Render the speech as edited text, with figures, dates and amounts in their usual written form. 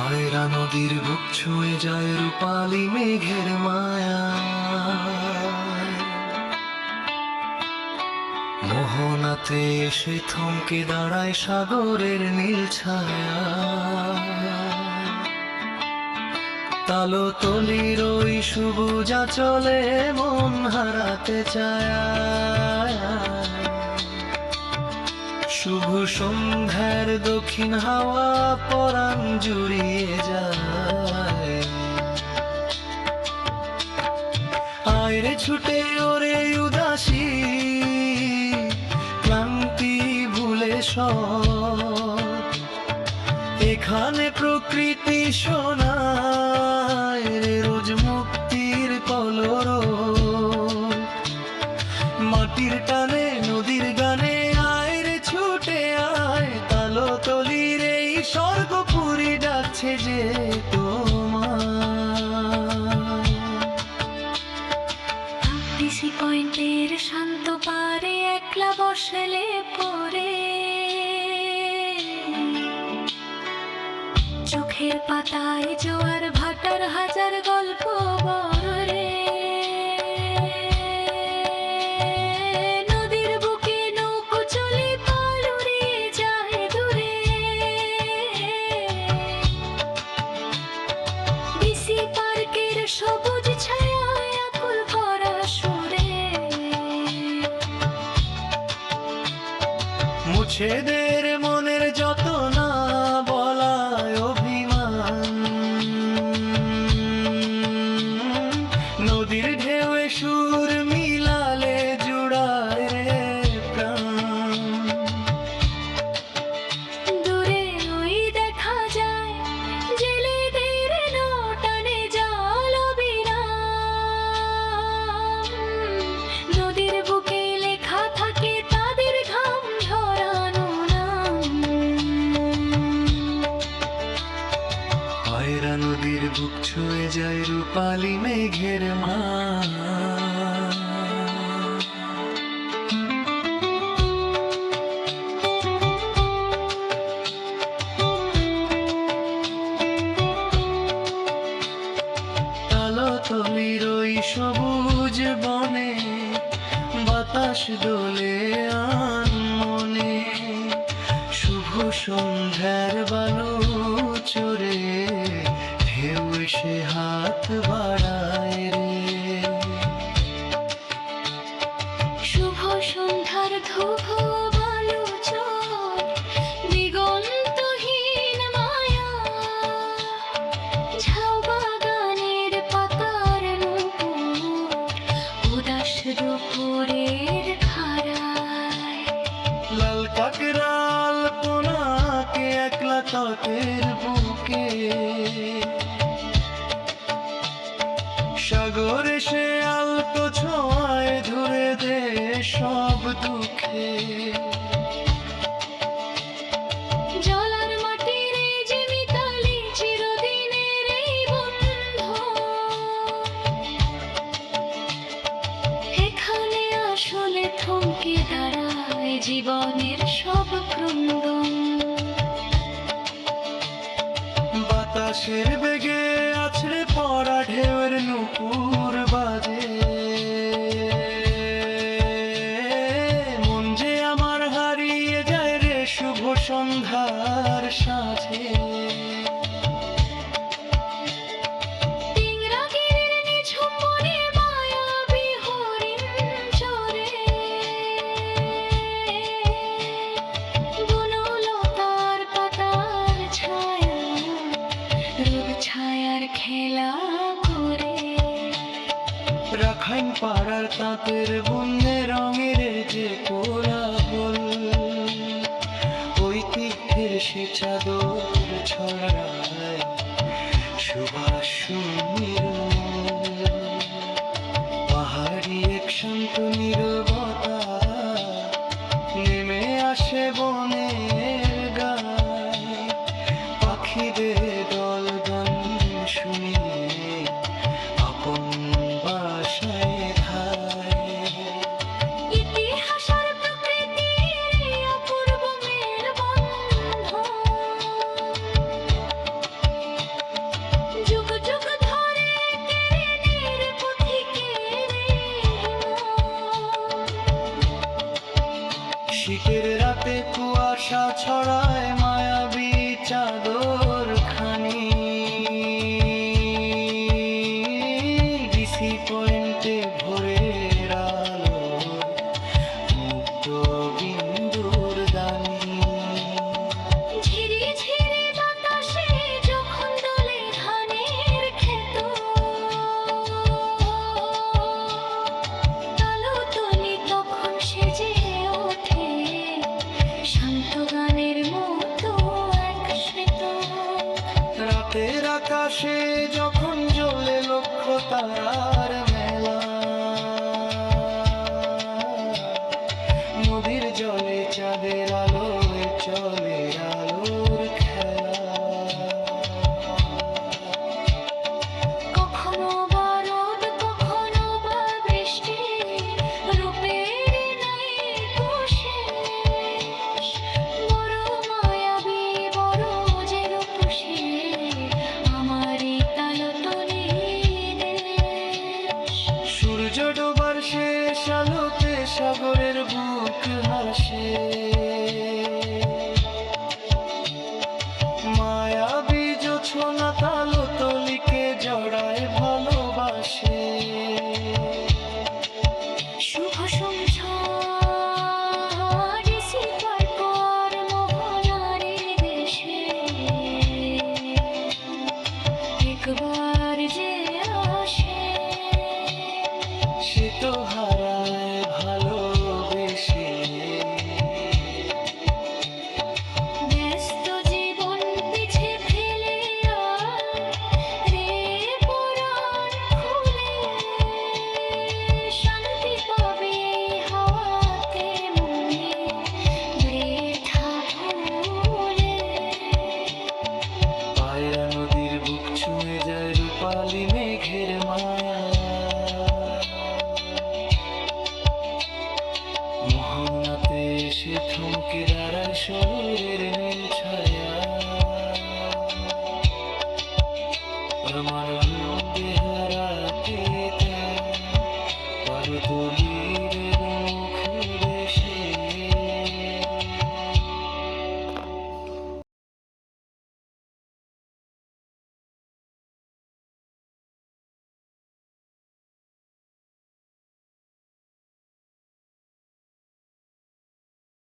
আয়রা নদীর বুক ছুঁয়ে যায় রূপালী মেঘের মায়া, মোহনাতে এসে থমকে দাঁড়ায় সাগরের নীল ছায়া। তালো তলির ওই সবুজ আঁচলে মন হারাতে চায়। শুভ সন্ধ্যার দক্ষিণ হাওয়া পরাণ জুড়িয়ে যায়। আয়রে ছুটে ওরে উদাসী ক্লান্তি ভুলে সব, এখানে প্রকৃতি শোনায় রে রোজ মুক্তির কলরব। মাটির টানে নদীর গানে আয়রে ছুটে আয়, তালো তলির এই স্বর্গপুরী ডাকছে যে তোমার। ডিসি পয়েন্টের শান্ত পারে একলা বসলে পরে, চোখের পাতায় জোয়ার ভাটার হাজার গল্প বরে। নদীর বুকে নৌকো চলে পাল উড়িয়ে যায় দূরে। ডিসি পার্কের সবুজ ছায়ায় আকুল ভরা সুরে, মুছে দের মনের যত না বলায় অভিমান। নদীর ঢেউয়ে সুর মিলালে জুড়ায় রে প্রাণ। দূরে ওই দেখা যায় জেলেদের নৌটানে জাল অবিরাম। নদীর বুকে লেখা থাকে তাদের ঘাম ঝরানো নাম। আয়রা নদীর বুক ছুঁয়ে যায় রূপালী মেঘের মায়া। তালো তলির ওই সবুজ বনে বাতাস দোলে আনমনে। শুভ সন্ধ্যার বালু চড়ে ঢেউ এসে হাত বাড়ায় রে। শুভ সন্ধ্যার ধূপ বালু চর দিগন্তহীন মায়া। ঝাউ বাগানের পাতার নূপুর উদাস দুপুরের খাড়ায়। লাল কাকড়া আলপনাকে একলা তটের বুকে, সাগর এসে আলতো ছোঁয়ায় ধরে দে সব দুঃখে। জলার মাটির এই যে মিতালি চিরদিনের এই বন্ধন, এখানে আসলে থমকে দাঁড়ায় জীবনের সব ক্রন্দন। বাতাসের বেগে আছড়ে পড়া ঢেউয়ের নূপুর বাজে। মন যে আমার হারিয়ে যায় রে শুভ সন্ধ্যার সাথে। টিংরাগিরির নিঝুম বনে মায়াবী হরিণ চরে। বনলতার পাতার ছায়া রোদ ছায়ার খেলা করে। রাখাইন পাড়ার তাঁতের বন্যে রঙের যে কোলাহল, ঐতিহ্যের সে চাদর ছড়ায় সুবাস সুনির্মল। পাহাড়ি এক শান্ত নীরবতা নেমে আসে বনের গায়ে। পাখিদের দল গান শুনিয়ে আপন বাসায় ধায়। ইতিহাস আর প্রকৃতির অপূর্ব মেলবন্ধন। রাতে কুয়াশা ছড়ায় মায়াবী চাদর খানি, ডিসি পয়েন্টে ভোরের আলো মুক্ত বিন্দুর দানি। ঝিরি ঝিরি বাতাসে যখন দোলে ধানের ক্ষেত, তালতলি তখন সেজে ওঠে শান্ত গানের মতো এক শ্বেত। রাতের আকাশে যখন জ্বলে লক্ষ তারার মেলা, নদীর জলে চাঁদের আলোয় চলে আলোর খেলা। কখনো বা রোদ, কখনো বা বৃষ্টি, রূপের নাই তো শেষ। বড় মায়াবী, বড় যে রূপসী, আমারই তালতলি দেশ। সূর্য ডোবার শেষ আলোতে সাগরের বুক হাসে, মায়াবী জোছনা তালতলিকে জড়ায় ভালোবাসে। শুভ সন্ধ্যা ডিসি পার্ক আর মোহনারী দেশে, একবার যে আসে সে তো হারায় ভালোবেসে। ব্যস্ত জীবন পিছে ফেলে রে পরাণ খুলে, শান্তি পাবে হাওয়াতে মনে বৃথা ভুলে। পায়রা নদীর বুক ছুঁয়ে যায় রূপালী মেঘের মায়া, মোহনাতে এসে থমকে দাঁড়ায় শহরের